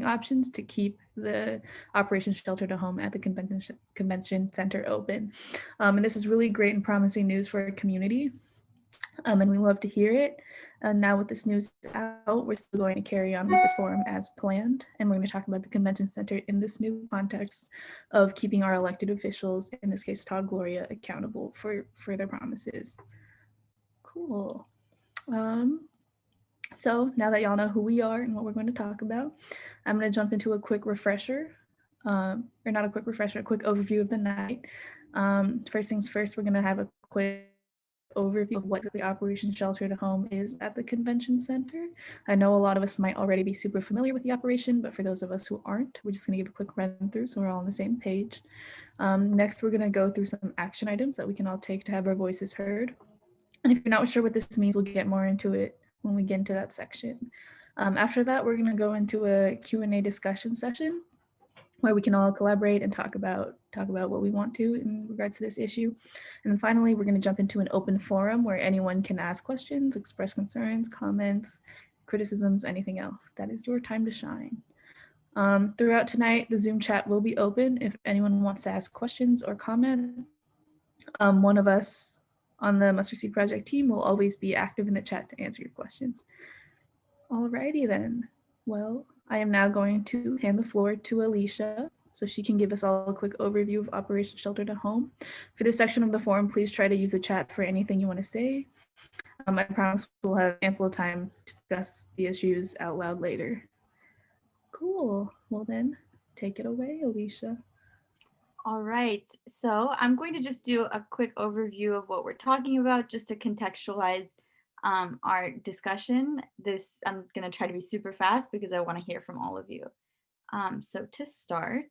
options to keep the Operation Shelter to Home at the convention center open. And this is really great and promising news for our community. And we love to hear it. And now with this news out, we're still going to carry on with this forum as planned. And we're going to talk about the convention center in this new context of keeping our elected officials, in this case, Todd Gloria, accountable for their promises. Cool. So now that y'all know who we are and what we're going to talk about, I'm going to jump into a quick refresher, or not a quick refresher, a quick overview of the night. First things first, we're going to have a quick overview of what the Operation Shelter to Home is at the convention center. I know a lot of us might already be super familiar with the operation, but for those of us who aren't, we're just going to give a quick run through so we're all on the same page. Next, we're going to go through some action items that we can all take to have our voices heard. And if you're not sure what this means, we'll get more into it when we get into that section. After that, we're going to go into a Q&A discussion session where we can all collaborate and talk about what we want to in regards to this issue. And then finally, we're going to jump into an open forum where anyone can ask questions, express concerns, comments, criticisms, anything else. That is your time to shine. Throughout tonight, the Zoom chat will be open if anyone wants to ask questions or comment. One of us on the Mustard Seed Project team will always be active in the chat to answer your questions. Alrighty then. Well, I am now going to hand the floor to Alicia so she can give us all a quick overview of Operation Shelter to Home. For this section of the forum, please try to use the chat for anything you want to say. I promise we'll have ample time to discuss the issues out loud later. Cool. Well then, take it away, Alicia. All right, so I'm going to just do a quick overview of what we're talking about just to contextualize our discussion. I'm going to try to be super fast because I want to hear from all of you. So to start,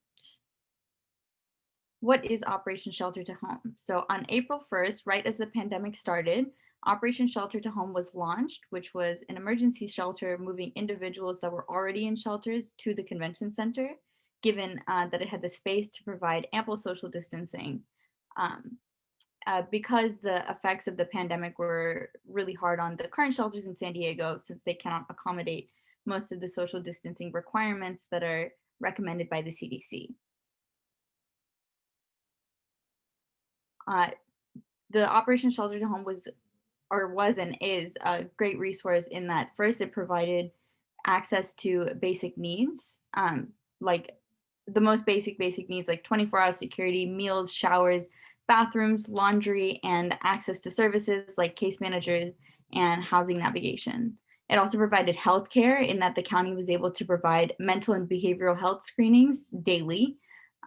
what is Operation Shelter to Home? So on April 1st, right as the pandemic started, Operation Shelter to Home was launched, which was an emergency shelter moving individuals that were already in shelters to the convention center, given that it had the space to provide ample social distancing. Because the effects of the pandemic were really hard on the current shelters in San Diego, since they cannot accommodate most of the social distancing requirements that are recommended by the CDC. The Operation Shelter to Home was and is a great resource in that first it provided access to basic needs, like the most basic needs like 24-hour security, meals, showers, bathrooms, laundry, and access to services like case managers and housing navigation. It also provided healthcare in that the county was able to provide mental and behavioral health screenings daily.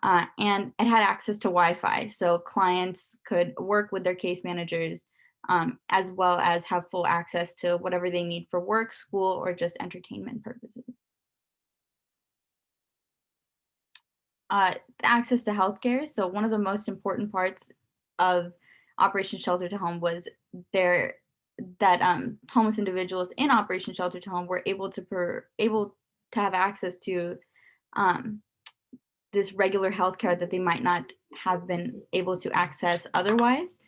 And it had access to Wi-Fi, so clients could work with their case managers as well as have full access to whatever they need for work, school, or just entertainment purposes. Access to healthcare. So one of the most important parts of Operation Shelter to Home was that homeless individuals in Operation Shelter to Home were able to have access to this regular healthcare that they might not have been able to access otherwise.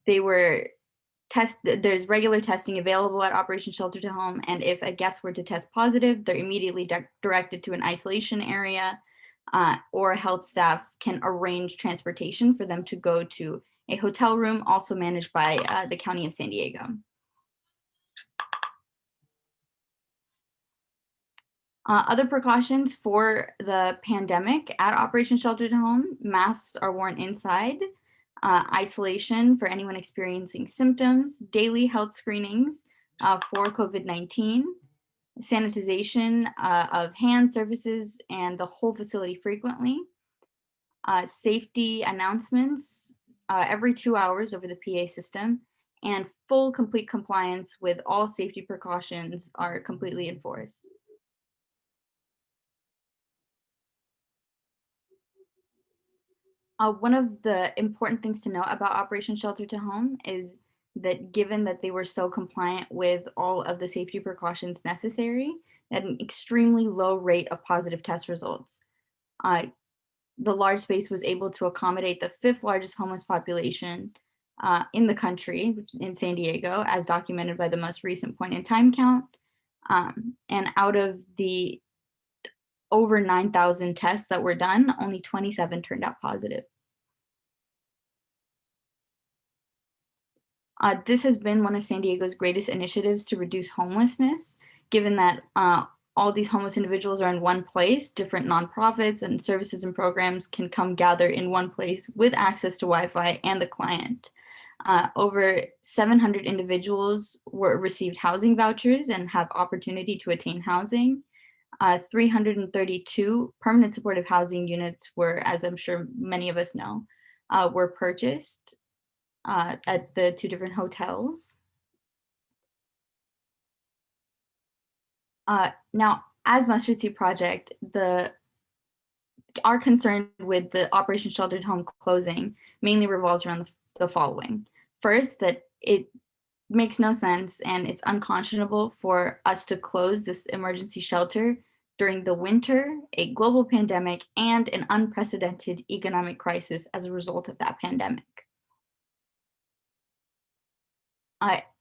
There's regular testing available at Operation Shelter to Home, and if a guest were to test positive, they're immediately directed to an isolation area, or health staff can arrange transportation for them to go to a hotel room also managed by the County of San Diego. Other precautions for the pandemic at Operation Shelter to Home: masks are worn inside, isolation for anyone experiencing symptoms, daily health screenings for COVID-19, sanitization of hand surfaces and the whole facility frequently, safety announcements every 2 hours over the PA system, and full complete compliance with all safety precautions are completely enforced. One of the important things to know about Operation Shelter to Home is that given that they were so compliant with all of the safety precautions necessary, at an extremely low rate of positive test results. The large space was able to accommodate the 5th largest homeless population in the country, in San Diego, as documented by the most recent point in time count. And out of the over 9,000 tests that were done, only 27 turned out positive. This has been one of San Diego's greatest initiatives to reduce homelessness, given that all these homeless individuals are in one place. Different nonprofits and services and programs can come gather in one place with access to Wi-Fi and the client. Over 700 individuals received housing vouchers and have opportunity to attain housing. 332 permanent supportive housing units were, as I'm sure many of us know, were purchased at the 2 different hotels. Now, as Mustard Seed Project, our concern with the Operation Sheltered Home closing mainly revolves around the following. First, that it makes no sense and it's unconscionable for us to close this emergency shelter during the winter, a global pandemic, and an unprecedented economic crisis as a result of that pandemic.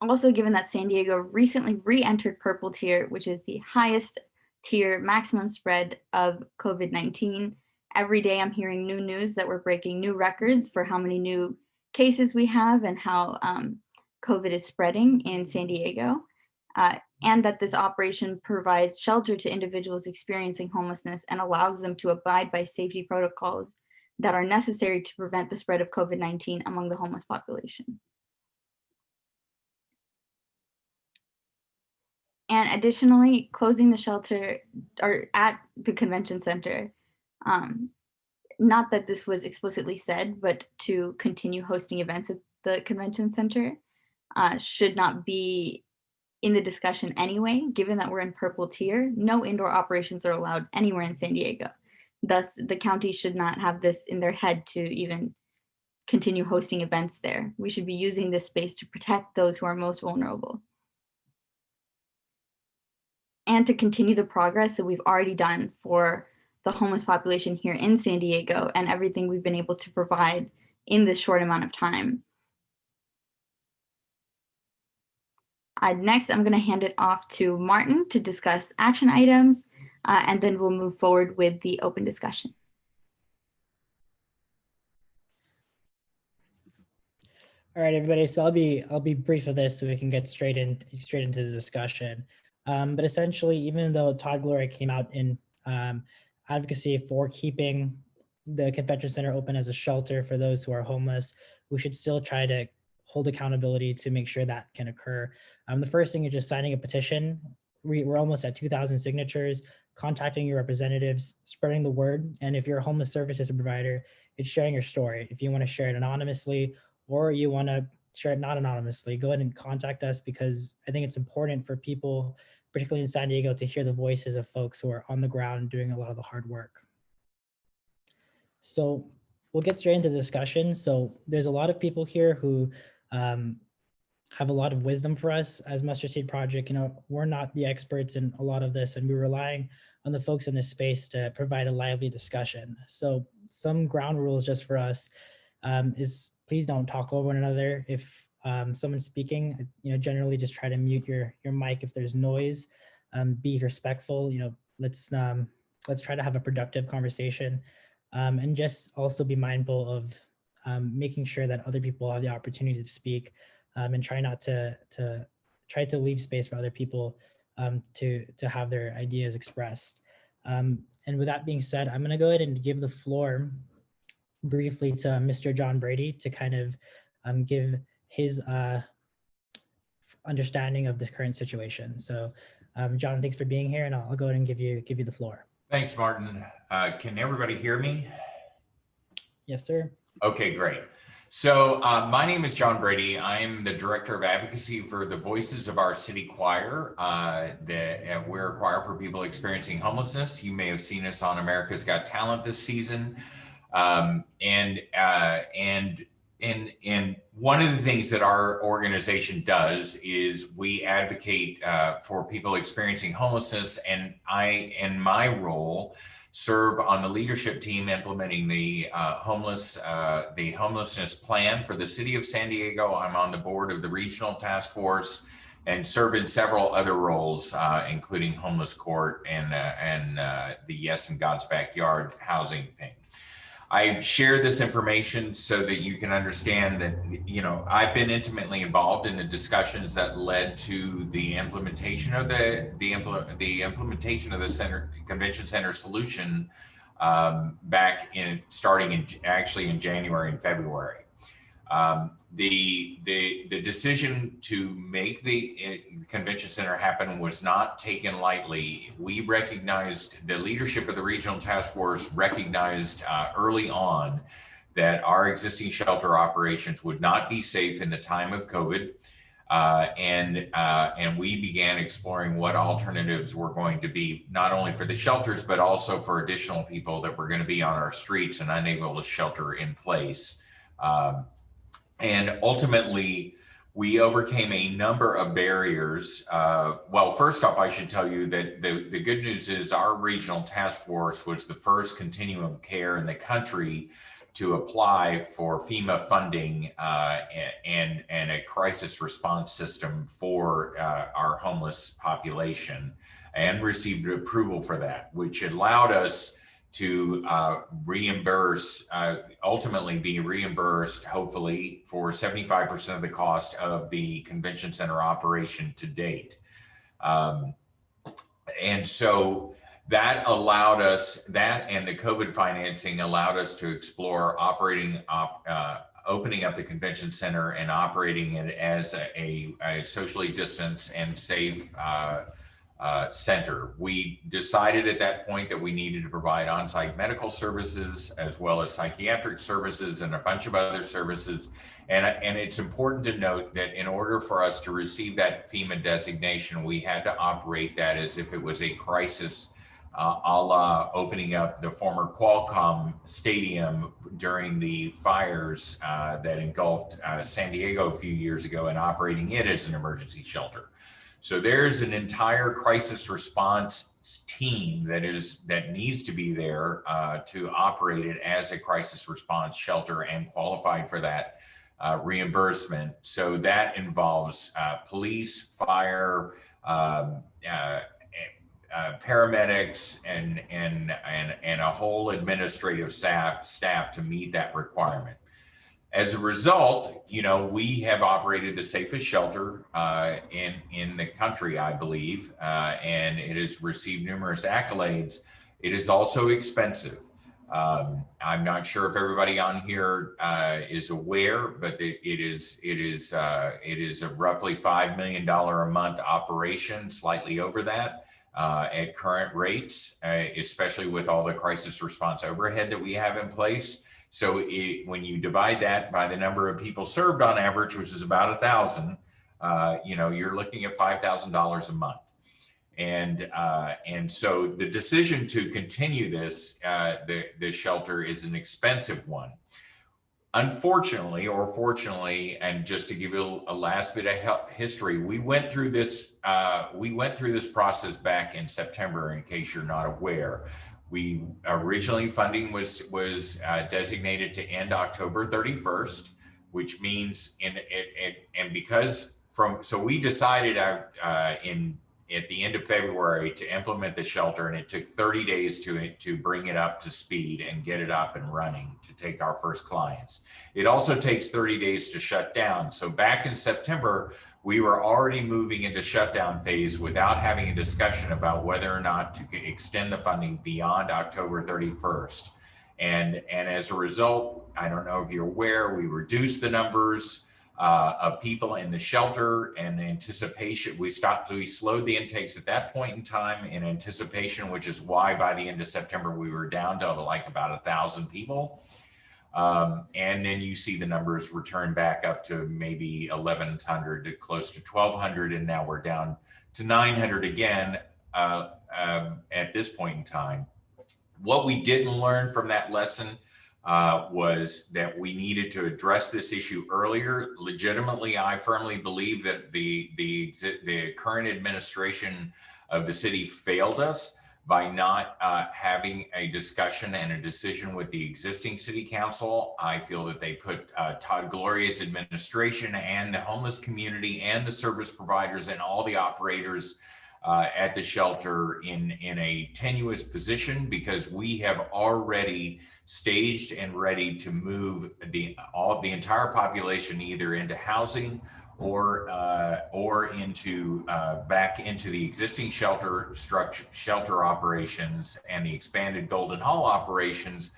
Also, given that San Diego recently re-entered purple tier, which is the highest tier maximum spread of COVID-19, every day I'm hearing new news that we're breaking new records for how many new cases we have and how COVID is spreading in San Diego, and that this operation provides shelter to individuals experiencing homelessness and allows them to abide by safety protocols that are necessary to prevent the spread of COVID-19 among the homeless population. And additionally, closing the shelter or at the convention center, not that this was explicitly said, but to continue hosting events at the convention center should not be in the discussion anyway, given that we're in purple tier. No indoor operations are allowed anywhere in San Diego. Thus, the county should not have this in their head to even continue hosting events there. We should be using this space to protect those who are most vulnerable, and to continue the progress that we've already done for the homeless population here in San Diego and everything we've been able to provide in this short amount of time. Next, I'm going to hand it off to Martin to discuss action items, and then we'll move forward with the open discussion. All right, everybody. So I'll be brief with this so we can get straight into the discussion. But essentially, even though Todd Gloria came out in advocacy for keeping the convention center open as a shelter for those who are homeless, we should still try to hold accountability to make sure that can occur. The first thing is just signing a petition. We're almost at 2,000 signatures, contacting your representatives, spreading the word. And if you're a homeless services provider, it's sharing your story. If you want to share it anonymously or you want to share it not anonymously, go ahead and contact us, because I think it's important for people, particularly in San Diego, to hear the voices of folks who are on the ground doing a lot of the hard work. So we'll get straight into the discussion. So there's a lot of people here who have a lot of wisdom for us as Mustard Seed Project. You know, we're not the experts in a lot of this, and we're relying on the folks in this space to provide a lively discussion. So some ground rules just for us is please don't talk over one another. If someone's speaking, you know, generally just try to mute your mic if there's noise. Be respectful. You know, let's try to have a productive conversation, and just also be mindful of making sure that other people have the opportunity to speak, and try not to leave space for other people to have their ideas expressed. And with that being said, I'm going to go ahead and give the floor briefly to Mr. John Brady to kind of give his understanding of the current situation. So John, thanks for being here, and I'll go ahead and give you the floor. Thanks, Martin. Can everybody hear me? Yes, sir. Okay, great. So my name is John Brady. I am the Director of Advocacy for the Voices of Our City Choir. We're a choir for people experiencing homelessness. You may have seen us on America's Got Talent this season. And one of the things that our organization does is we advocate for people experiencing homelessness, and I, in my role, serve on the leadership team implementing the homelessness plan for the city of San Diego. I'm on the board of the regional task force and serve in several other roles, including homeless court and the Yes in God's Backyard housing thing. I share this information so that you can understand that, you know, I've been intimately involved in the discussions that led to the implementation of the implementation of the convention center solution back in actually in January and February. The decision to make the convention center happen was not taken lightly. We recognized, the leadership of the regional task force recognized early on that our existing shelter operations would not be safe in the time of COVID. And we began exploring what alternatives were going to be, not only for the shelters, but also for additional people that were going to be on our streets and unable to shelter in place. And ultimately, we overcame a number of barriers. Well, first off, I should tell you that the good news is our regional task force was the first continuum of care in the country to apply for FEMA funding and a crisis response system for our homeless population, and received approval for that, which allowed us to reimburse, ultimately be reimbursed, hopefully, for 75% of the cost of the convention center operation to date. And so that allowed us, that and the COVID financing allowed us to explore opening up the convention center and operating it as a socially distanced and safe center. We decided at that point that we needed to provide on-site medical services as well as psychiatric services and a bunch of other services. And it's important to note that in order for us to receive that FEMA designation, we had to operate that as if it was a crisis, a la opening up the former Qualcomm Stadium during the fires that engulfed San Diego a few years ago, and operating it as an emergency shelter. So there's an entire crisis response team that needs to be there to operate it as a crisis response shelter and qualified for that reimbursement. So that involves police, fire, paramedics, and a whole administrative staff to meet that requirement. As a result, you know, we have operated the safest shelter in the country, I believe, and it has received numerous accolades. It is also expensive. I'm not sure if everybody on here is aware, but it is a roughly $5 million a month operation, slightly over that at current rates, especially with all the crisis response overhead that we have in place. So when you divide that by the number of people served on average, which is about 1,000, you know, you're looking at $5,000 a month. And so the decision to continue this, the shelter is an expensive one. Unfortunately, or fortunately, and just to give you a last bit of history, we went through this process back in September, in case you're not aware. We originally funding was designated to end October 31st, which means so we decided at the end of February to implement the shelter, and it took 30 days to bring it up to speed and get it up and running to take our first clients. It also takes 30 days to shut down. So back in September, we were already moving into shutdown phase without having a discussion about whether or not to extend the funding beyond October 31st. And as a result, I don't know if you're aware, we reduced the numbers of people in the shelter in anticipation. We slowed the intakes at that point in time in anticipation, which is why by the end of September, we were down to like about 1,000 people. And then you see the numbers return back up to maybe 1,100 to close to 1,200. And now we're down to 900 again at this point in time. What we didn't learn from that lesson was that we needed to address this issue earlier. Legitimately, I firmly believe that the current administration of the city failed us by not having a discussion and a decision with the existing city council. I feel that they put Todd Gloria's administration and the homeless community and the service providers and all the operators at the shelter in a tenuous position, because we have already staged and ready to move the entire population either into housing or into back into the existing shelter operations and the expanded Golden Hall operations,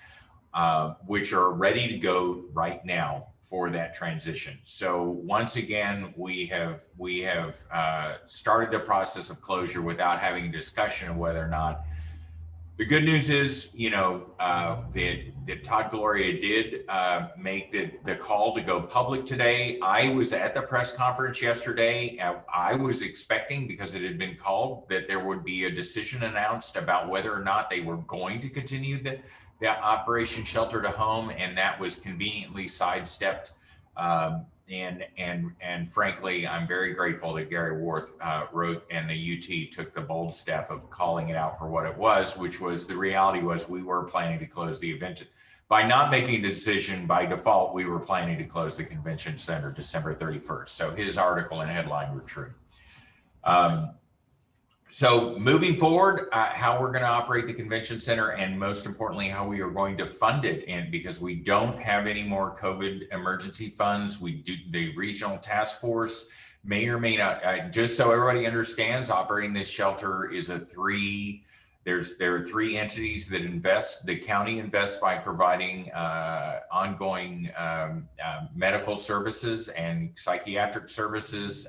which are ready to go right now for that transition. So once again, we have started the process of closure without having a discussion of whether or not. The good news is, that Todd Gloria did make the call to go public today. I was at the press conference yesterday. I was expecting, because it had been called, that there would be a decision announced about whether or not they were going to continue the Operation Shelter to Home, and that was conveniently sidestepped. And frankly, I'm very grateful that Gary Worth wrote and the UT took the bold step of calling it out for what it was, which was the reality was we were planning to close the event. By not making a decision by default, we were planning to close the convention center December 31st. So his article and headline were true. So moving forward, how we're going to operate the convention center, and most importantly, how we are going to fund it. And because we don't have any more COVID emergency funds, we do, the regional task force may or may not, just so everybody understands, operating this shelter is there are three entities that invest. The county invests by providing ongoing medical services and psychiatric services.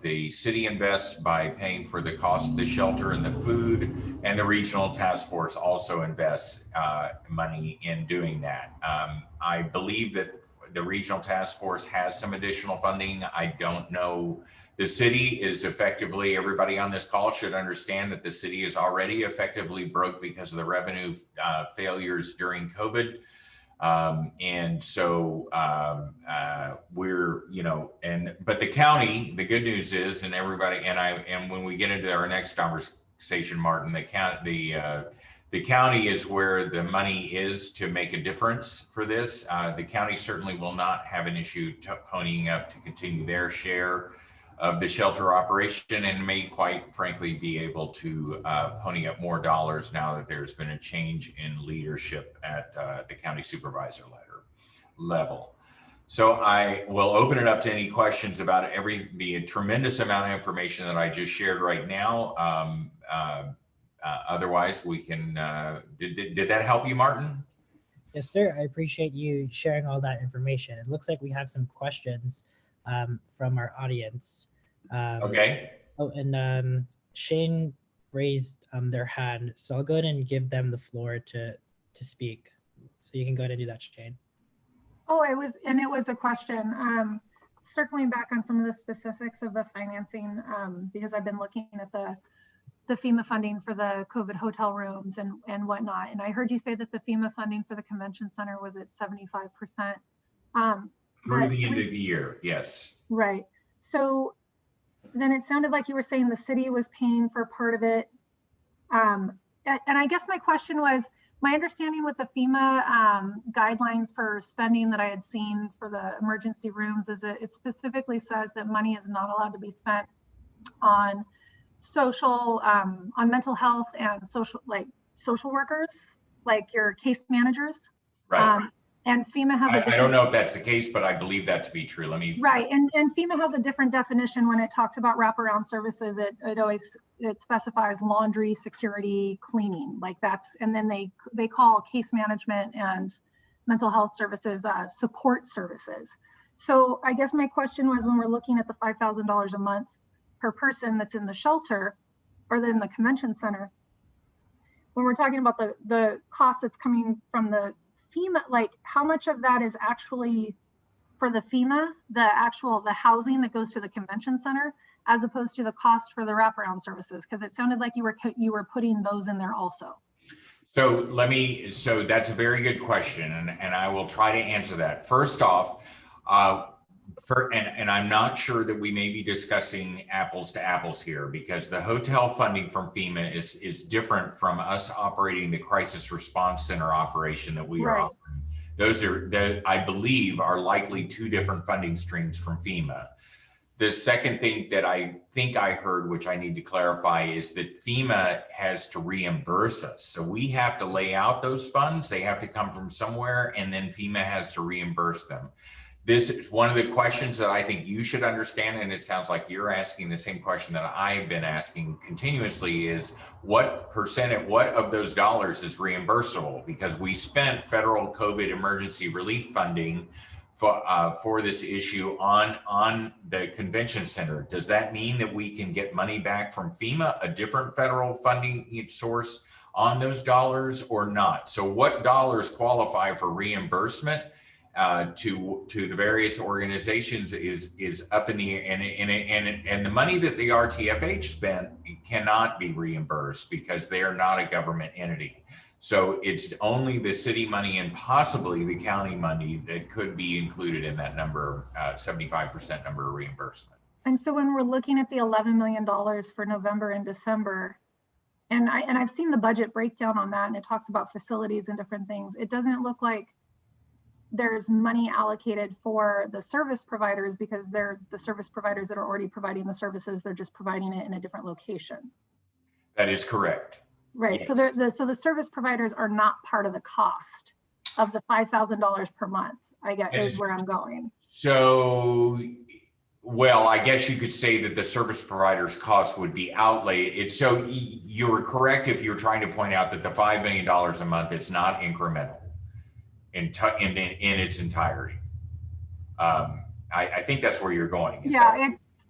The city invests by paying for the cost of the shelter and the food, and the regional task force also invests money in doing that. I believe that the regional task force has some additional funding. I don't know. The city is effectively, everybody on this call should understand that the city is already effectively broke because of the revenue failures during COVID. And so we're, but the county, the good news is, and everybody, and when we get into our next conversation, Martin, the county is where the money is to make a difference for this. The county certainly will not have an issue ponying up to continue their share of the shelter operation, and may quite frankly be able to pony up more dollars now that there's been a change in leadership at the county supervisor level. So I will open it up to any questions about the tremendous amount of information that I just shared right now. Otherwise, we can, did that help you, Martin? Yes, sir. I appreciate you sharing all that information. It looks like we have some questions from our audience. Okay. Oh, and Shane raised their hand, so I'll go ahead and give them the floor to speak. So you can go ahead and do that, Shane. Oh, it was a question. Circling back on some of the specifics of the financing, because I've been looking at the FEMA funding for the COVID hotel rooms and whatnot. And I heard you say that the FEMA funding for the convention center was at 75%. Through the end of the year, yes. Right. So then it sounded like you were saying the city was paying for part of it. And I guess my question was, my understanding with the FEMA guidelines for spending that I had seen for the emergency rooms is that it specifically says that money is not allowed to be spent on on mental health and social workers, like your case managers. Right. And FEMA has I don't know if that's the case, but I believe that to be true. Let me. Right, and FEMA has a different definition when it talks about wraparound services. It specifies laundry, security, cleaning, like that's, and then they call case management and mental health services support services. So I guess my question was, when we're looking at the $5,000 a month per person that's in the shelter or in the convention center, when we're talking about the cost that's coming from the FEMA, like how much of that is actually for the FEMA, the housing that goes to the convention center, as opposed to the cost for the wraparound services? Because it sounded like you were putting those in there also. So that's a very good question, and I will try to answer that. First off, And I'm not sure that we may be discussing apples to apples here, because the hotel funding from FEMA is different from us operating the crisis response center operation that we are Right. operating. Those are, that I believe, are likely two different funding streams from FEMA. The second thing that I think I heard, which I need to clarify, is that FEMA has to reimburse us. So we have to lay out those funds. They have to come from somewhere, and then FEMA has to reimburse them. This is one of the questions that I think you should understand, and it sounds like you're asking the same question that I've been asking continuously, is what of those dollars is reimbursable? Because we spent federal COVID emergency relief funding for this issue on the convention center. Does that mean that we can get money back from FEMA, a different federal funding source, on those dollars or not? So what dollars qualify for reimbursement to the various organizations is up in the air, and the money that the RTFH spent cannot be reimbursed because they are not a government entity. So it's only the city money and possibly the county money that could be included in that number, 75% number of reimbursement. And so when we're looking at the $11 million for November and December, and I've seen the budget breakdown on that, and it talks about facilities and different things. It doesn't look like there's money allocated for the service providers, because they're the service providers that are already providing the services. They're just providing it in a different location. That is correct. Right. Yes. So the service providers are not part of the cost of the $5,000 per month. I guess is where I'm going. So, well, I guess you could say that the service provider's cost would be outlaid. So you're correct if you're trying to point out that the $5 million a month is not incremental in its entirety. I think that's where you're going. It's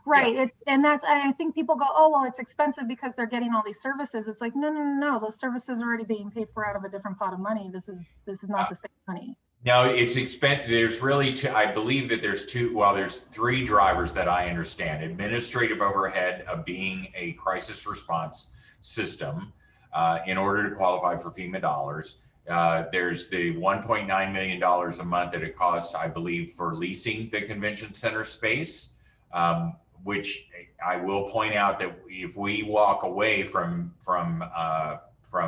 right. Yeah. And I think people go, oh, well, it's expensive because they're getting all these services. It's like, no. Those services are already being paid for out of a different pot of money. This is not the same money. No, it's expensive. There's really I believe that there's there's three drivers that I understand. Administrative overhead of being a crisis response system in order to qualify for FEMA dollars. There's the $1.9 million a month that it costs, I believe, for leasing the convention center space, which I will point out that if we walk away from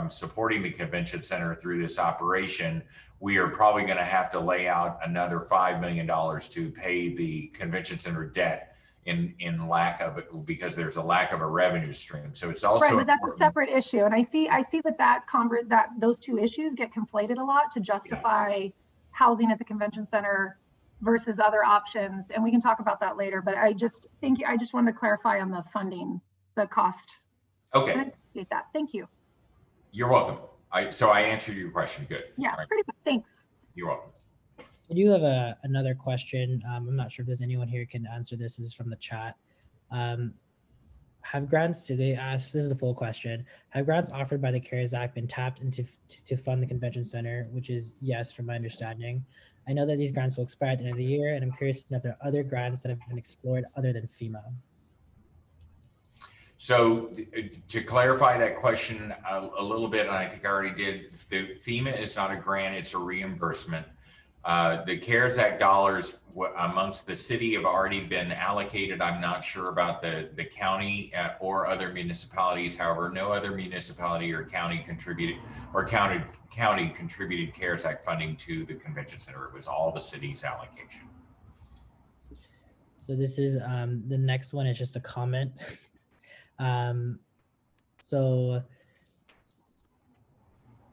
supporting the convention center through this operation, we are probably going to have to lay out another $5 million to pay the convention center debt in lack of it, because there's a lack of a revenue stream. So it's also right, but that's a separate issue. And I see that those two issues get conflated a lot to justify housing at the convention center versus other options. And we can talk about that later, but I just wanted to clarify on the funding, the cost. Okay. I appreciate that. Thank you. You're welcome. So I answered your question. Good. Yeah, right. Pretty good. Thanks. You're welcome. I do have another question. I'm not sure if there's anyone here who can answer this. This is from the chat. Have grants, they ask, this is the full question, have grants offered by the CARES Act been tapped into to fund the convention center, which is yes, from my understanding. I know that these grants will expire at the end of the year, and I'm curious to know if there are other grants that have been explored other than FEMA. So to clarify that question a little bit, and I think I already did, the FEMA is not a grant, it's a reimbursement. The CARES Act dollars amongst the city have already been allocated. I'm not sure about the county or other municipalities. However, no other municipality or county contributed CARES Act funding to the convention center. It was all the city's allocation. So this is the next one is just a comment. So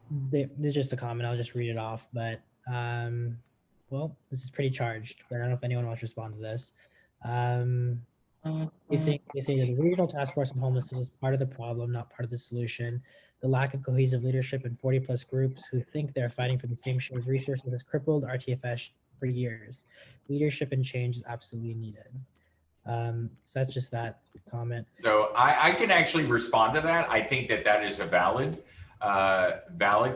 there's just a comment. I'll just read it off, but well, this is pretty charged, but I don't know if anyone wants to respond to this. They say that the regional task force on homelessness is part of the problem, not part of the solution. The lack of cohesive leadership in 40+ groups who think they're fighting for the same share of resources has crippled RTFH for years. Leadership and change is absolutely needed. So that's just that comment. So I can actually respond to that. I think that is a valid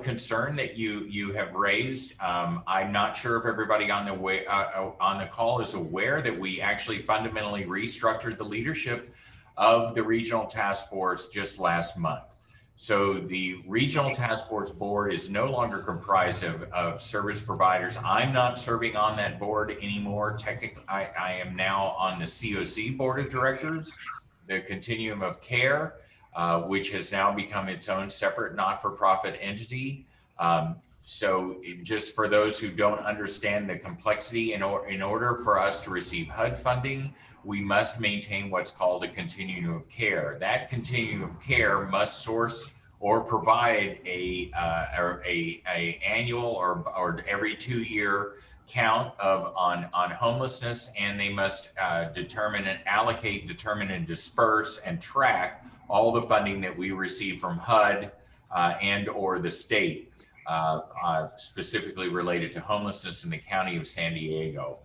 concern that you have raised. I'm not sure if everybody on the call is aware that we actually fundamentally restructured the leadership of the regional task force just last month. So the Regional Task Force Board is no longer comprised of service providers. I'm not serving on that board anymore. Technically, I am now on the COC Board of Directors, the Continuum of Care, which has now become its own separate not-for-profit entity. So just for those who don't understand the complexity, in order for us to receive HUD funding, we must maintain what's called a continuum of care. That continuum of care must source or provide a annual or every 2-year count on homelessness, and they must determine and allocate, determine and disperse and track all the funding that we receive from HUD and or the state, specifically related to homelessness in the county of San Diego.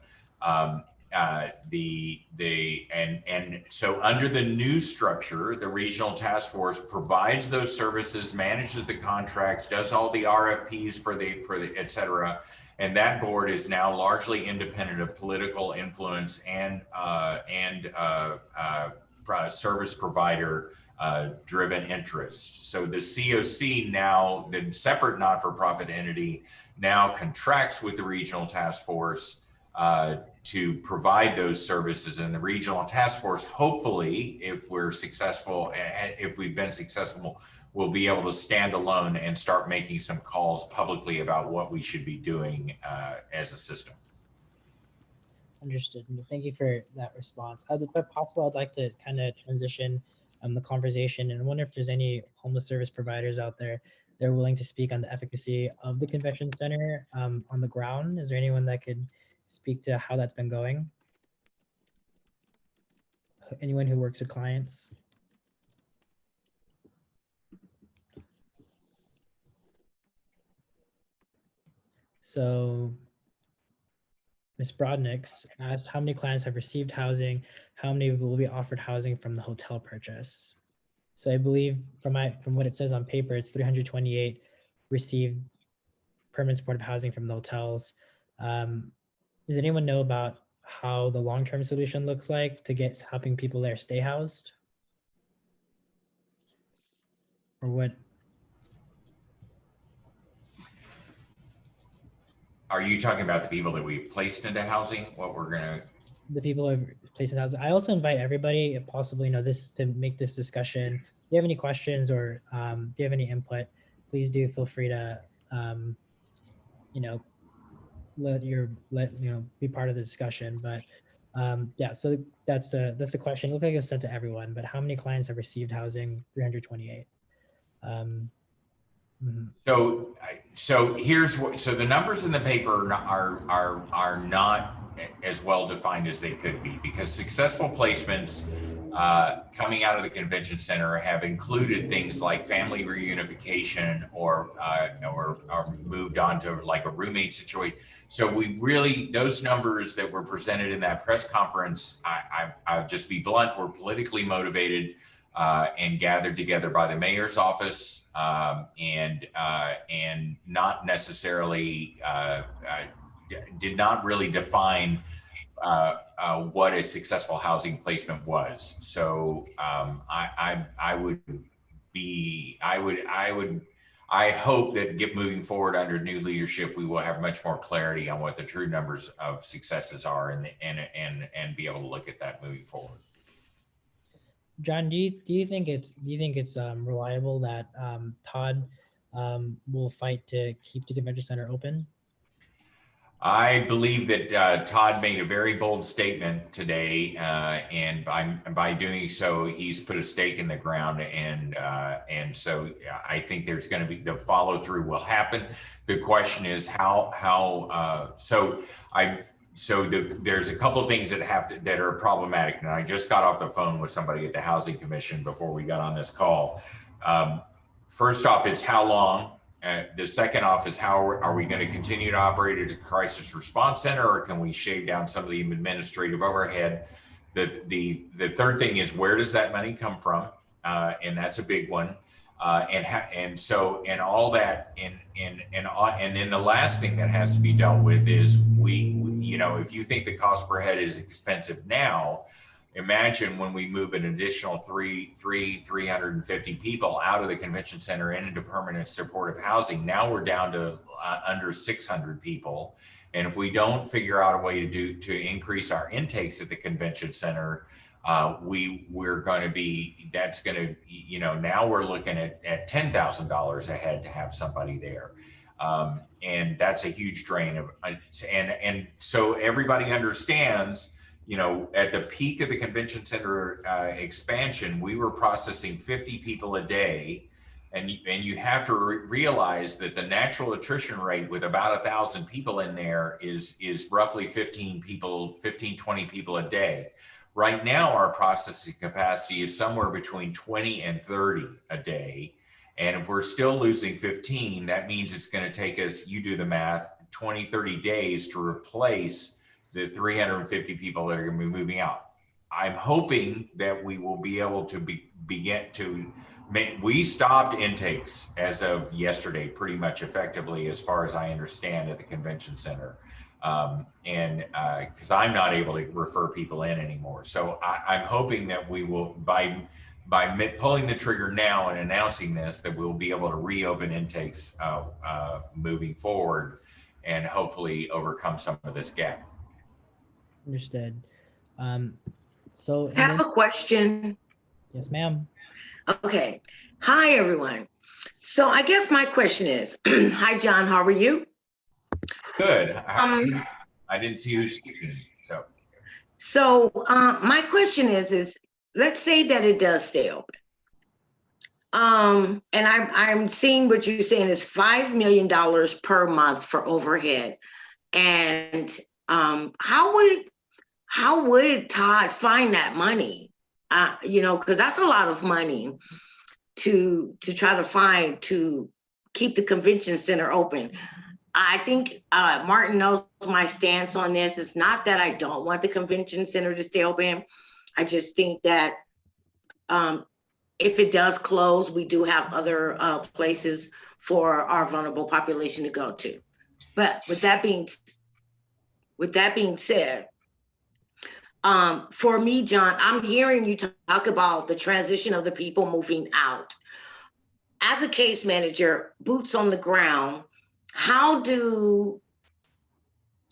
So under the new structure, the Regional Task Force provides those services, manages the contracts, does all the RFPs for the et cetera. And that board is now largely independent of political influence and service provider driven interests. So the COC now, the separate not-for-profit entity, now contracts with the Regional Task Force to provide those services, and the Regional Task Force, hopefully, if we're successful, if we've been successful, will be able to stand alone and start making some calls publicly about what we should be doing as a system. Understood. Thank you for that response. If possible, I'd like to kind of transition the conversation, and I wonder if there's any homeless service providers out there that are willing to speak on the efficacy of the convention center on the ground. Is there anyone that could speak to how that's been going? Anyone who works with clients? So Ms. Brodniks asked how many clients have received housing, how many will be offered housing from the hotel purchase. So I believe from what it says on paper, it's 328 received permanent supportive housing from the hotels. Does anyone know about how the long-term solution looks like to helping people there stay housed? Or what? Are you talking about the people that we've placed into housing? What we're gonna? The people who have placed in housing. I also invite everybody, if possible, this to make this discussion. If you have any questions or if you have any input, please do feel free to be part of the discussion. But yeah, so that's the question. It looks like it was sent to everyone, but how many clients have received housing? 328. So here's what. So the numbers in the paper are not as well defined as they could be, because successful placements coming out of the convention center have included things like family reunification or moved on to like a roommate situation. So we really, those numbers that were presented in that press conference, I'll just be blunt, were politically motivated and gathered together by the mayor's office and not necessarily did not really define what a successful housing placement was. So I hope that moving forward under new leadership, we will have much more clarity on what the true numbers of successes are and be able to look at that moving forward. John, do you think it's reliable that Todd will fight to keep the convention center open? I believe that Todd made a very bold statement today, and by doing so, he's put a stake in the ground, and so I think there's going to be the follow through will happen. The question is how. There's a couple of things that are problematic, and I just got off the phone with somebody at the Housing Commission before we got on this call. First off, it's how long. The second off is how are we going to continue to operate as a crisis response center, or can we shave down some of the administrative overhead? The third thing is, where does that money come from? And that's a big one. And all that, and then the last thing that has to be dealt with is if you think the cost per head is expensive now, imagine when we move an additional 350 people out of the convention center and into permanent supportive housing. Now we're down to under 600 people. And if we don't figure out a way to increase our intakes at the convention center, we're going to be, that's going to, you know, now we're looking at $10,000 a head to have somebody there. And that's a huge drain of, and so everybody understands, you know, at the peak of the convention center expansion, we were processing 50 people a day. And you have to realize that the natural attrition rate with about 1,000 people in there is roughly 20 people a day. Right now, our processing capacity is somewhere between 20 and 30 a day. And if we're still losing 15, that means it's going to take us, you do the math, 20, 30 days to replace the 350 people that are going to be moving out. I'm hoping that we will be able to begin to we stopped intakes as of yesterday, pretty much effectively, as far as I understand, at the convention center. And because I'm not able to refer people in anymore. So I'm hoping that we will, by pulling the trigger now and announcing this, that we'll be able to reopen intakes moving forward and hopefully overcome some of this gap. Understood. I have a question. Yes, ma'am. Okay. Hi, everyone. So I guess my question is, hi, John, how are you? Good. I didn't see who's speaking, so. So my question is let's say that it does stay open. And I'm seeing what you're saying is $5 million per month for overhead. And how would Todd find that money? You know, because that's a lot of money to try to find to keep the convention center open. I think Martin knows my stance on this. It's not that I don't want the convention center to stay open. I just think that if it does close, we do have other places for our vulnerable population to go to. But with that being said, for me, John, I'm hearing you talk about the transition of the people moving out. As a case manager, boots on the ground, how do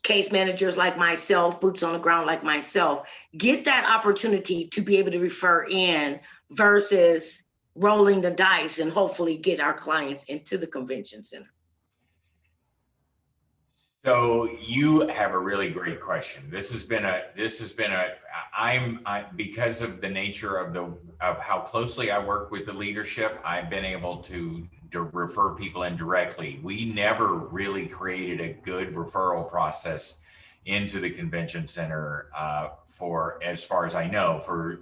case managers like myself, boots on the ground like myself, get that opportunity to be able to refer in versus rolling the dice and hopefully get our clients into the convention center? So you have a really great question. This has been because of the nature of how closely I work with the leadership, I've been able to refer people in directly. We never really created a good referral process into the convention center for, as far as I know, for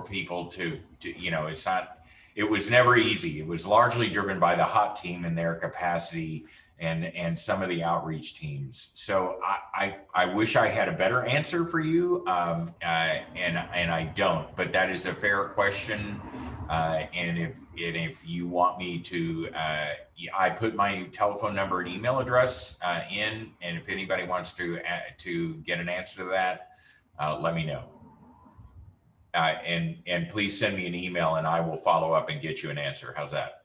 people to you know, it was never easy. It was largely driven by the HOT team and their capacity and some of the outreach teams. So I wish I had a better answer for you, and I don't. But that is a fair question, and if you want me to, I put my telephone number and email address in, and if anybody wants to get an answer to that, let me know. And please send me an email, and I will follow up and get you an answer. How's that?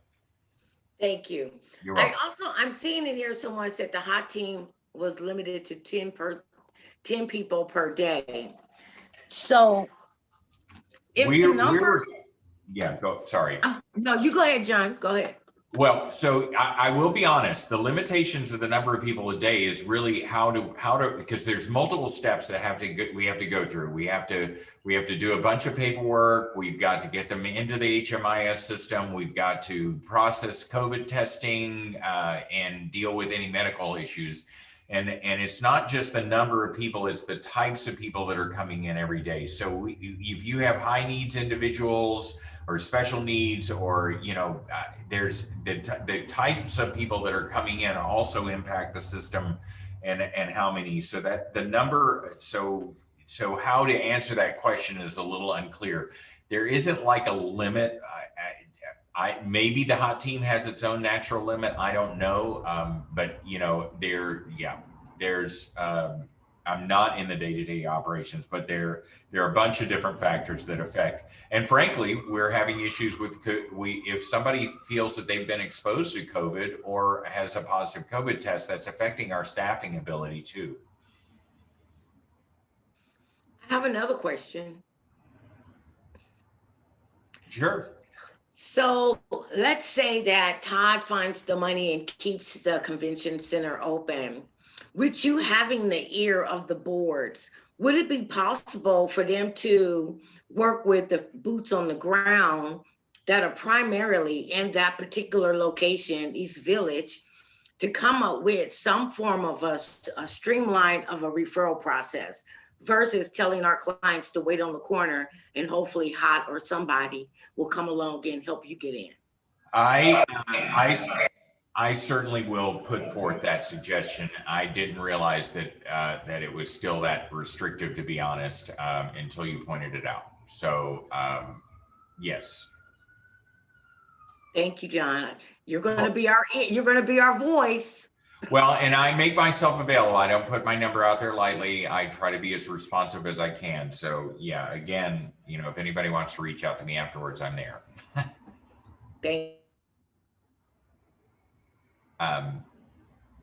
Thank you. You're welcome. I'm seeing in here someone said the HOT team was limited to 10 people per day. So if the number, yeah, go, sorry. No, you go ahead, John, go ahead. Well, so I will be honest, the limitations of the number of people a day is really how to, because there's multiple steps that we have to go through. We have to do a bunch of paperwork. We've got to get them into the HMIS system. We've got to process COVID testing and deal with any medical issues. And it's not just the number of people, it's the types of people that are coming in every day. So if you have high needs individuals or special needs, or, you know, there's the types of people that are coming in also impact the system and how many, so that the number, so how to answer that question is a little unclear. There isn't like a limit. Maybe the HOT team has its own natural limit. I don't know. But you know, there's I'm not in the day-to-day operations, but there are a bunch of different factors that affect. And frankly, we're having issues with if somebody feels that they've been exposed to COVID or has a positive COVID test, that's affecting our staffing ability too. I have another question. Sure. So let's say that Todd finds the money and keeps the convention center open. With you having the ear of the boards, would it be possible for them to work with the boots on the ground that are primarily in that particular location, East Village, to come up with some form of a streamline of a referral process versus telling our clients to wait on the corner and hopefully Hot or somebody will come along and help you get in? I certainly will put forth that suggestion. I didn't realize that that it was still that restrictive, to be honest, until you pointed it out. So yes. Thank you, John. You're going to be our voice. Well, and I make myself available. I don't put my number out there lightly. I try to be as responsive as I can. So yeah, again, you know, if anybody wants to reach out to me afterwards, I'm there.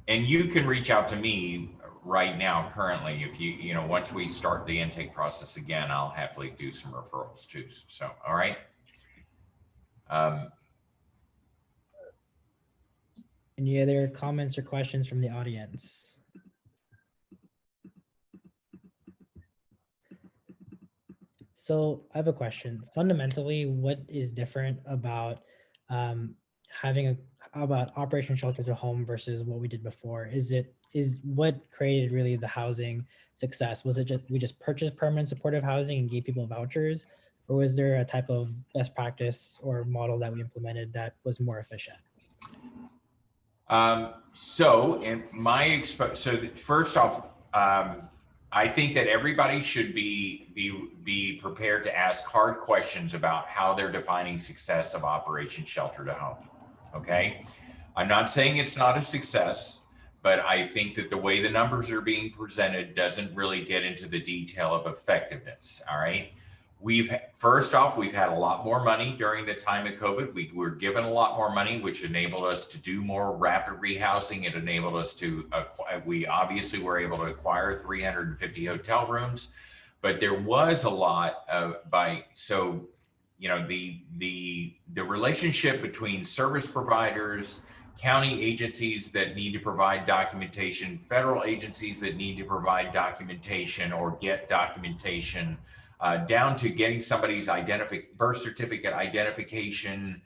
And you can reach out to me right now, currently, if you know, once we start the intake process again, I'll happily do some referrals too. So, all right. Any other comments or questions from the audience? So I have a question. Fundamentally, what is different about about Operation Shelter to Home versus what we did before? Is what created really the housing success? Was it just we just purchased permanent supportive housing and gave people vouchers, or was there a type of best practice or model that we implemented that was more efficient? So in my first off, I think that everybody should be prepared to ask hard questions about how they're defining success of Operation Shelter to Home. Okay, I'm not saying it's not a success, but I think that the way the numbers are being presented doesn't really get into the detail of effectiveness. All right. First off, we've had a lot more money during the time of COVID. We were given a lot more money, which enabled us to do more rapid rehousing. It enabled us to, we obviously were able to acquire 350 hotel rooms, but there was a lot so, you know, the relationship between service providers, county agencies that need to provide documentation, federal agencies that need to provide documentation or get documentation, down to getting somebody's birth certificate identification,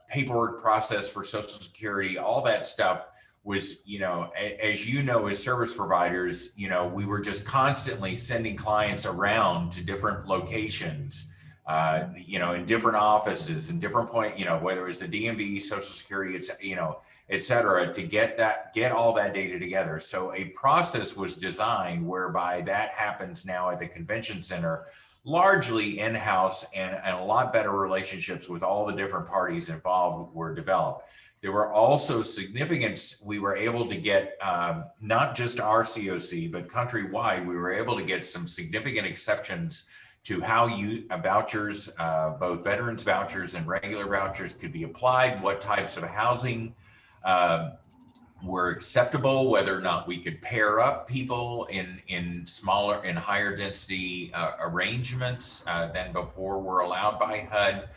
paperwork process for Social Security, all that stuff was, you know, as you know, as service providers, you know, we were just constantly sending clients around to different locations, you know, in different offices and different point, you know, whether it was the DMV, Social Security, it's, you know, et cetera, to get all that data together. So a process was designed whereby that happens now at the convention center, largely in-house, and a lot better relationships with all the different parties involved were developed. There were also we were able to get not just our COC, but countrywide, we were able to get some significant exceptions to how vouchers, both veterans vouchers and regular vouchers could be applied, what types of housing were acceptable, whether or not we could pair up people in smaller and higher density arrangements than before were allowed by HUD,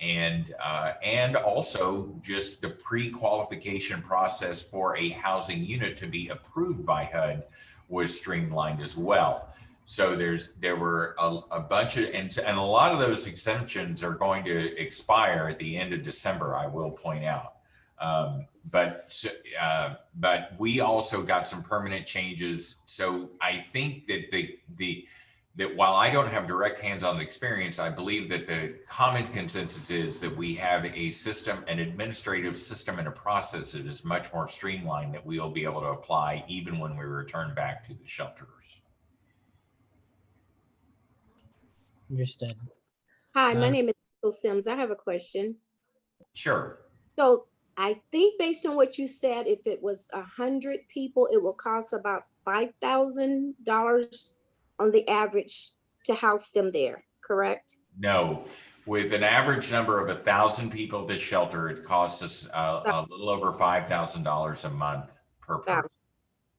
and also just the pre-qualification process for a housing unit to be approved by HUD was streamlined as well. So there were a bunch of, and a lot of those exemptions are going to expire at the end of December, I will point out. But we also got some permanent changes. So I think that that while I don't have direct hands-on experience, I believe that the common consensus is that we have a system, an administrative system and a process that is much more streamlined that we will be able to apply even when we return back to the shelters. Understood. Hi, my name is Ethel Sims. I have a question. Sure. So I think based on what you said, if it was 100 people, it will cost about $5,000 on the average to house them there, correct? No, with an average number of 1,000 people at the shelter, it costs us a little over $5,000 a month per person.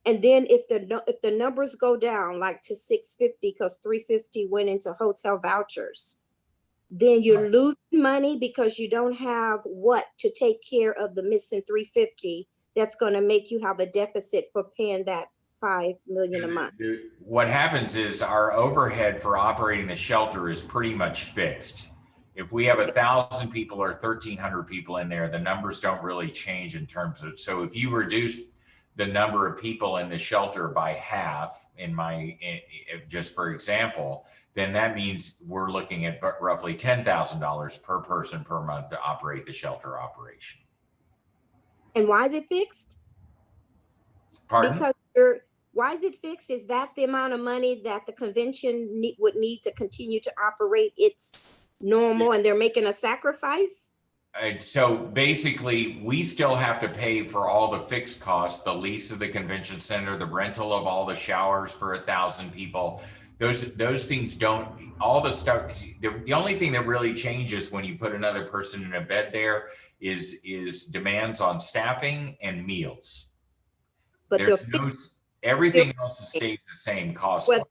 And then if the numbers go down like to 650, because 350 went into hotel vouchers, then you're Right. losing money because you don't have what to take care of the missing 350. That's going to make you have a deficit for paying that 5 million a month. What happens is our overhead for operating the shelter is pretty much fixed. If we have 1,000 people or 1,300 people in there, the numbers don't really change in terms of, so if you reduce the number of people in the shelter by half, just for example, then that means we're looking at roughly $10,000 per person per month to operate the shelter operation. And why is it fixed? Pardon? Because why is it fixed? Is that the amount of money that the convention would need to continue to operate its normal, and they're making a sacrifice? So basically, we still have to pay for all the fixed costs, the lease of the convention center, the rental of all the showers for 1,000 people. Those things don't, all the stuff, the only thing that really changes when you put another person in a bed there is demands on staffing and meals. But everything else stays the same cost. When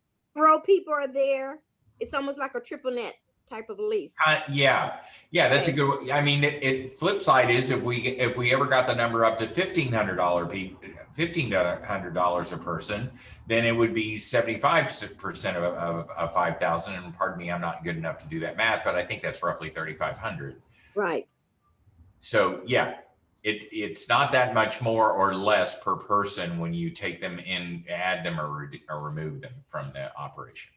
people are there, it's almost like a triple net type of lease. Yeah, that's a good. I mean, it flip side is if we ever got the number up to $1,500 a person, then it would be 75% of 5,000. And pardon me, I'm not good enough to do that math, but I think that's roughly 3,500. Right. So yeah, it's not that much more or less per person when you take them in, add them or remove them from the operation.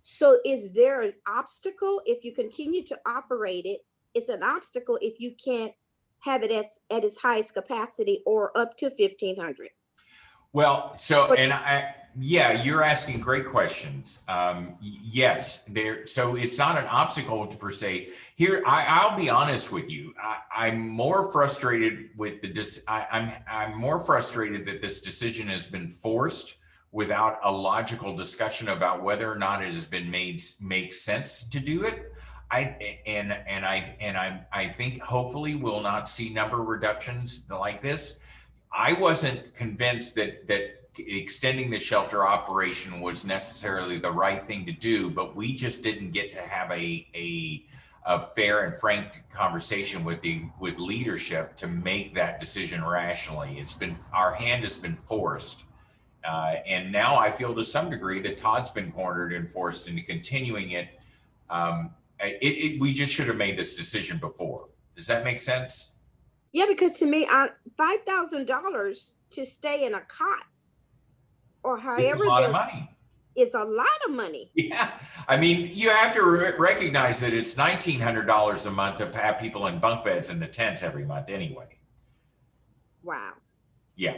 So is there an obstacle if you continue to operate it? It's an obstacle if you can't have it at its highest capacity or up to 1,500. Well, you're asking great questions. Yes, so it's not an obstacle per se. Here, I'll be honest with you. I'm more frustrated with I'm more frustrated that this decision has been forced without a logical discussion about whether or not it has been make sense to do it. I think hopefully we'll not see number reductions like this. I wasn't convinced that extending the shelter operation was necessarily the right thing to do, but we just didn't get to have a fair and frank conversation with leadership to make that decision rationally. Our hand has been forced. And now I feel to some degree that Todd's been cornered and forced into continuing it. We just should have made this decision before. Does that make sense? Yeah, because to me, $5,000 to stay in a cot or however, it's a lot of money. It's a lot of money. Yeah, I mean, you have to recognize that it's $1,900 a month to have people in bunk beds in the tents every month anyway. Wow. Yeah.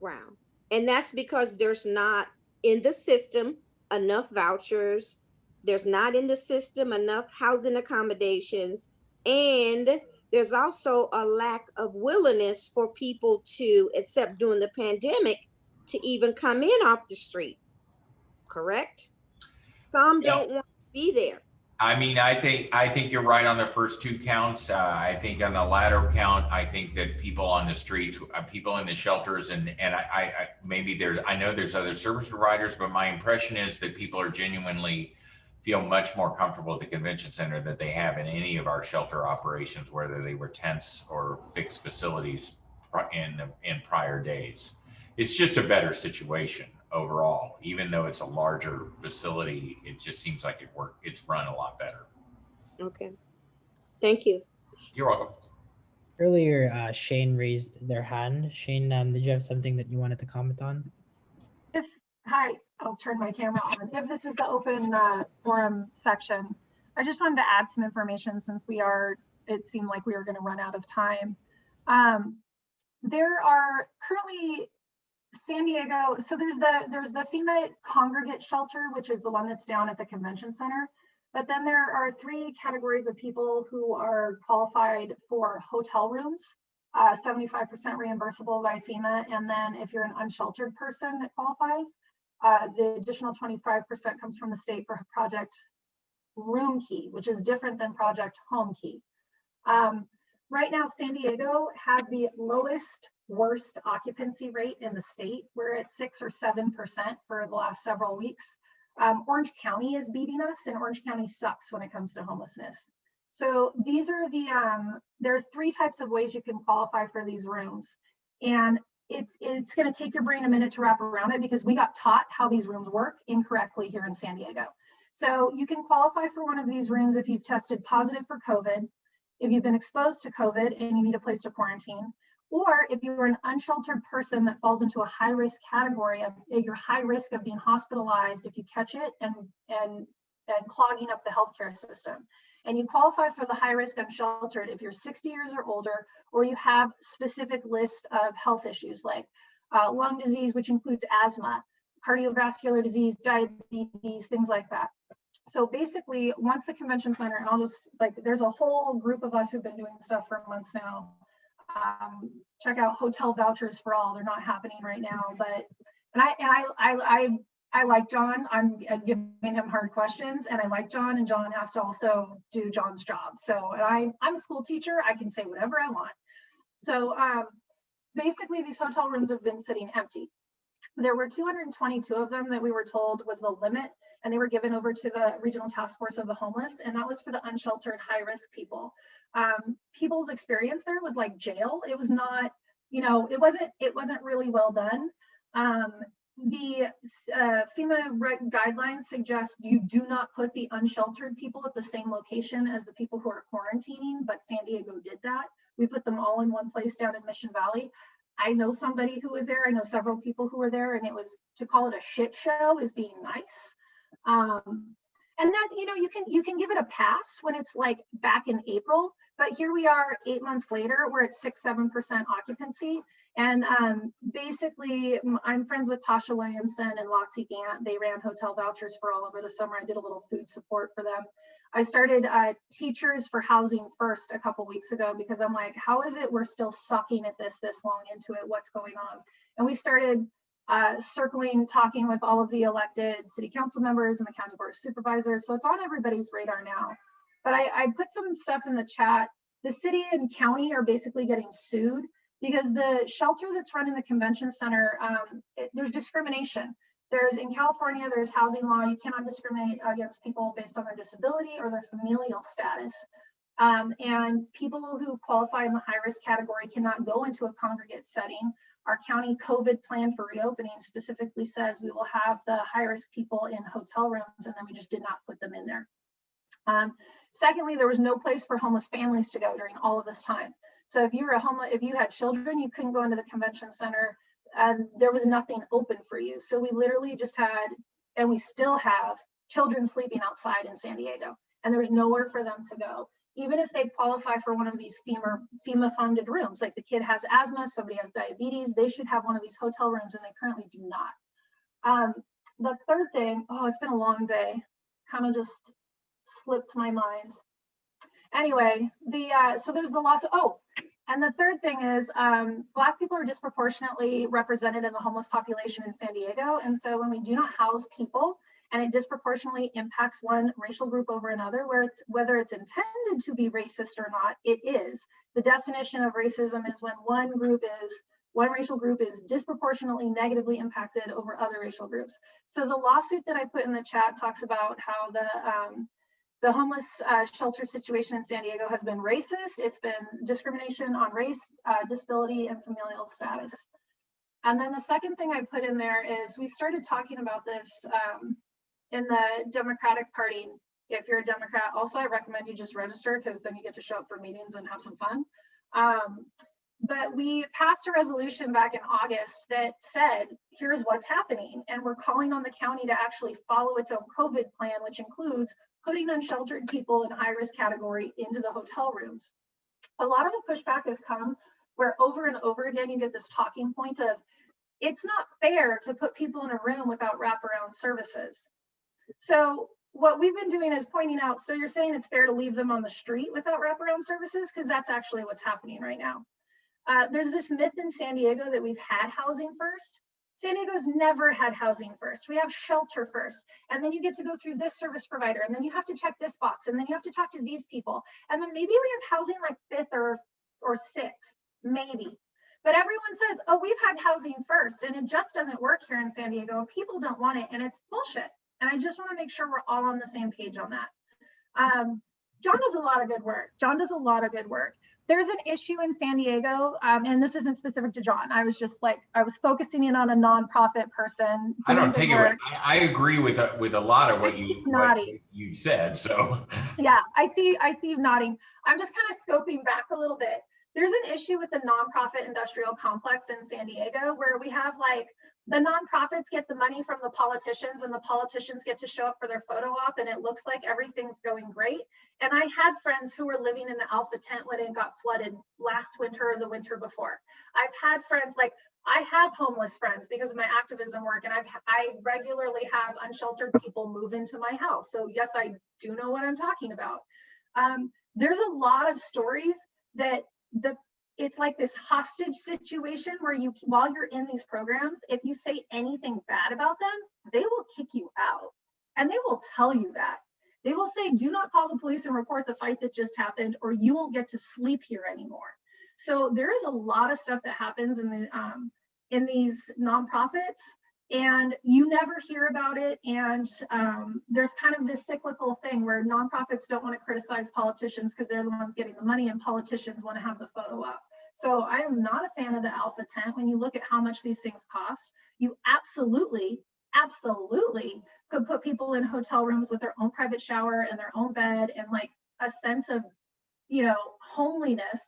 Wow. And that's because there's not in the system enough vouchers. There's not in the system enough housing accommodations. And there's also a lack of willingness for people to, except during the pandemic, to even come in off the street. Correct? Some don't want to be there. I mean, I think you're right on the first two counts. I think on the latter count, I think that people on the streets, people in the shelters, and I know there's other service providers, but my impression is that people are genuinely feel much more comfortable at the convention center than they have in any of our shelter operations, whether they were tents or fixed facilities in prior days. It's just a better situation overall. Even though it's a larger facility, it just seems like it's run a lot better. Okay. Thank you. You're welcome. Earlier, Shane raised their hand. Shane, did you have something that you wanted to comment on? Hi, I'll turn my camera on. If this is the open forum section, I just wanted to add some information since it seemed like we were going to run out of time. There are currently San Diego, so there's the FEMA congregate shelter, which is the one that's down at the convention center. But then there are 3 categories of people who are qualified for hotel rooms, 75% reimbursable by FEMA. And then if you're an unsheltered person that qualifies, the additional 25% comes from the state for Project Room Key, which is different than Project Home Key. Right now, San Diego has the lowest, worst occupancy rate in the state. We're at 6 or 7% for the last several weeks. Orange County is beating us, and Orange County sucks when it comes to homelessness. So these are the, there are 3 types of ways you can qualify for these rooms. And it's going to take your brain a minute to wrap around it, because we got taught how these rooms work incorrectly here in San Diego. So you can qualify for one of these rooms if you've tested positive for COVID, if you've been exposed to COVID and you need a place to quarantine, or if you're an unsheltered person that falls into a high risk category of your high risk of being hospitalized if you catch it and clogging up the healthcare system. And you qualify for the high risk unsheltered if you're 60 years or older, or you have specific list of health issues like lung disease, which includes asthma, cardiovascular disease, diabetes, things like that. So basically, once the convention center, and I'll just there's a whole group of us who've been doing stuff for months now. Check out hotel vouchers for all. They're not happening right now, but I like John. I'm giving him hard questions, and I like John, and John has to also do John's job. So I'm a school teacher. I can say whatever I want. So basically, these hotel rooms have been sitting empty. There were 222 of them that we were told was the limit, and they were given over to the Regional Task Force of the Homeless, and that was for the unsheltered, high-risk people. People's experience there was like jail. It was not, it wasn't really well done. The FEMA guidelines suggest you do not put the unsheltered people at the same location as the people who are quarantining, but San Diego did that. We put them all in one place down in Mission Valley. I know somebody who was there. I know several people who were there, and it was, to call it a shit show is being nice. And that, you can give it a pass when it's like back in April, but here we are 8 months later, we're at 6-7% occupancy. And basically, I'm friends with Tasha Williamson and Lotsy Gant. They ran hotel vouchers for all over the summer. I did a little food support for them. I started Teachers for Housing First a couple weeks ago, because I'm like, how is it we're still sucking at this long into it? What's going on? And we started circling, talking with all of the elected city council members and the county board of supervisors. So it's on everybody's radar now. But I put some stuff in the chat. The city and county are basically getting sued because the shelter that's run in the convention center, there's discrimination. In California, there's housing law. You cannot discriminate against people based on their disability or their familial status. And people who qualify in the high risk category cannot go into a congregate setting. Our county COVID plan for reopening specifically says we will have the high risk people in hotel rooms, and then we just did not put them in there. Secondly, there was no place for homeless families to go during all of this time. So if you were if you had children, you couldn't go into the convention center, and there was nothing open for you. So we literally just had, and we still have, children sleeping outside in San Diego, and there's nowhere for them to go. Even if they qualify for one of these FEMA funded rooms, like the kid has asthma, somebody has diabetes, they should have one of these hotel rooms, and they currently do not. The third thing, it's been a long day, kind of just slipped my mind. Anyway, so there's the loss. And the third thing is Black people are disproportionately represented in the homeless population in San Diego. And so when we do not house people and it disproportionately impacts one racial group over another, whether it's intended to be racist or not, it is. The definition of racism is when one racial group is disproportionately negatively impacted over other racial groups. So the lawsuit that I put in the chat talks about how the homeless shelter situation in San Diego has been racist. It's been discrimination on race, disability, and familial status. And then the second thing I put in there is we started talking about this in the Democratic Party. If you're a Democrat, also I recommend you just register, because then you get to show up for meetings and have some fun. But we passed a resolution back in August that said, here's what's happening. And we're calling on the county to actually follow its own COVID plan, which includes putting unsheltered people in high risk category into the hotel rooms. A lot of the pushback has come where over and over again, you get this talking point of, it's not fair to put people in a room without wraparound services. So what we've been doing is pointing out, so you're saying it's fair to leave them on the street without wraparound services? Because that's actually what's happening right now. There's this myth in San Diego that we've had housing first. San Diego's never had housing first. We have shelter first, and then you get to go through this service provider, and then you have to check this box, and then you have to talk to these people, and then maybe we have housing like fifth or sixth, maybe. But everyone says, oh, we've had housing first, and it just doesn't work here in San Diego. People don't want it, and it's bullshit. And I just want to make sure we're all on the same page on that. John does a lot of good work. John does a lot of good work. There's an issue in San Diego, and this isn't specific to John. I was just like, I was focusing in on a nonprofit person. I don't take it. I agree with a lot of what you said. So yeah, I see you nodding. I'm just kind of scoping back a little bit. There's an issue with the nonprofit industrial complex in San Diego where we have like the nonprofits get the money from the politicians and the politicians get to show up for their photo op and it looks like everything's going great. And I had friends who were living in the Alpha tent when it got flooded last winter or the winter before. I've had friends like, I have homeless friends because of my activism work, and I regularly have unsheltered people move into my house. So yes, I do know what I'm talking about. There's a lot of stories that it's like this hostage situation where you, while you're in these programs, if you say anything bad about them, they will kick you out. And they will tell you that. They will say, do not call the police and report the fight that just happened, or you won't get to sleep here anymore. So there is a lot of stuff that happens in these nonprofits, and you never hear about it. And there's kind of this cyclical thing where nonprofits don't want to criticize politicians because they're the ones getting the money, and politicians want to have the photo up. So I am not a fan of the Alpha tent. When you look at how much these things cost, you absolutely could put people in hotel rooms with their own private shower and their own bed and like a sense of, homeliness,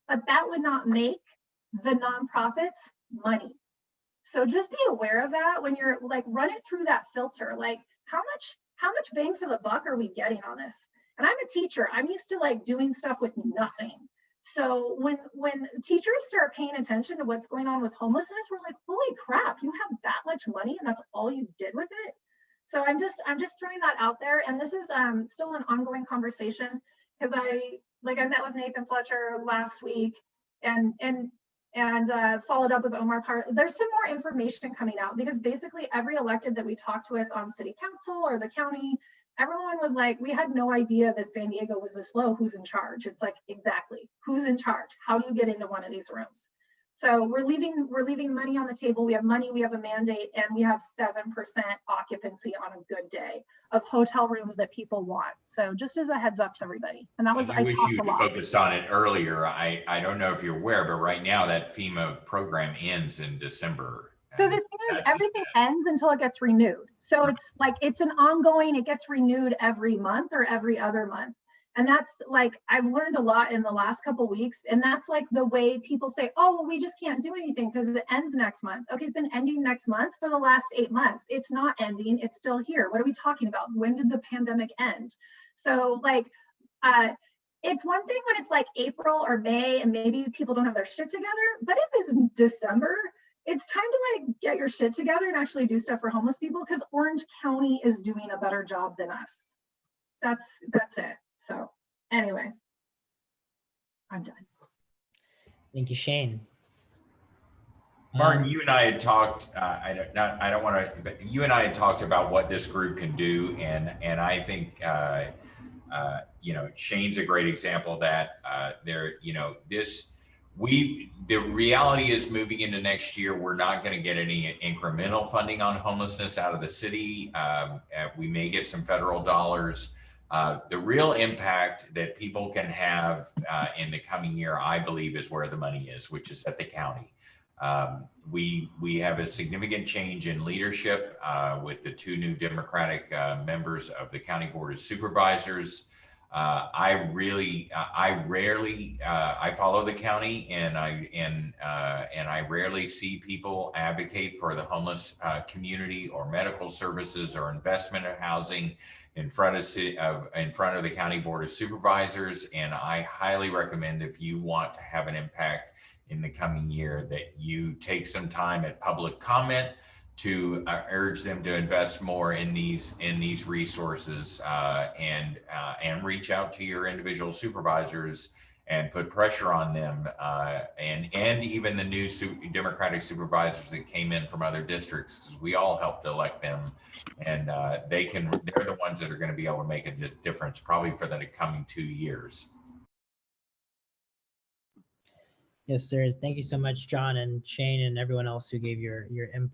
but that would not make the nonprofits money. So just be aware of that when you're like, run it through that filter. Like how much bang for the buck are we getting on this? And I'm a teacher. I'm used to like doing stuff with nothing. So when teachers start paying attention to what's going on with homelessness, we're like, holy crap, you have that much money and that's all you did with it. So I'm just throwing that out there. And this is still an ongoing conversation because I met with Nathan Fletcher last week and followed up with Omar Parr. There's some more information coming out because basically every elected that we talked with on city council or the county, everyone was like, we had no idea that San Diego was this low. Who's in charge? It's like, exactly. Who's in charge? How do you get into one of these rooms? So we're leaving money on the table. We have money, we have a mandate, and we have 7% occupancy on a good day of hotel rooms that people want. So just as a heads up to everybody. And that was, I wish talked you a lot. focused on it earlier. I don't know if you're aware, but right now that FEMA program ends in December. So the thing is, everything ends until it gets renewed. So it's like, it's an ongoing, it gets renewed every month or every other month. And that's like, I've learned a lot in the last couple of weeks. And that's like the way people say, oh, well, we just can't do anything because it ends next month. Okay, it's been ending next month for the last 8 months. It's not ending, it's still here. What are we talking about? When did the pandemic end? So like, it's one thing when it's like April or May and maybe people don't have their shit together, but if it's December, it's time to like get your shit together and actually do stuff for homeless people because Orange County is doing a better job than us. That's it. So anyway, I'm done. Thank you, Shane. Martin, you and I had talked. I don't want to, but you and I had talked about what this group can do, and I think Shane's a great example of that. The reality is moving into next year, we're not going to get any incremental funding on homelessness out of the city. We may get some federal dollars. The real impact that people can have in the coming year, I believe, is where the money is, which is at the county. We have a significant change in leadership with the 2 new Democratic members of the County Board of Supervisors. I follow the county, and I rarely see people advocate for the homeless community or medical services or investment of housing in front of the County Board of Supervisors. And I highly recommend, if you want to have an impact in the coming year, that you take some time at public comment to urge them to invest more in these resources, and reach out to your individual supervisors and put pressure on them, and even the new Democratic supervisors that came in from other districts, because we all helped elect them, and they're the ones that are going to be able to make a difference probably for the coming 2 years. Yes, sir. Thank you so much, John and Shane and everyone else who gave your input.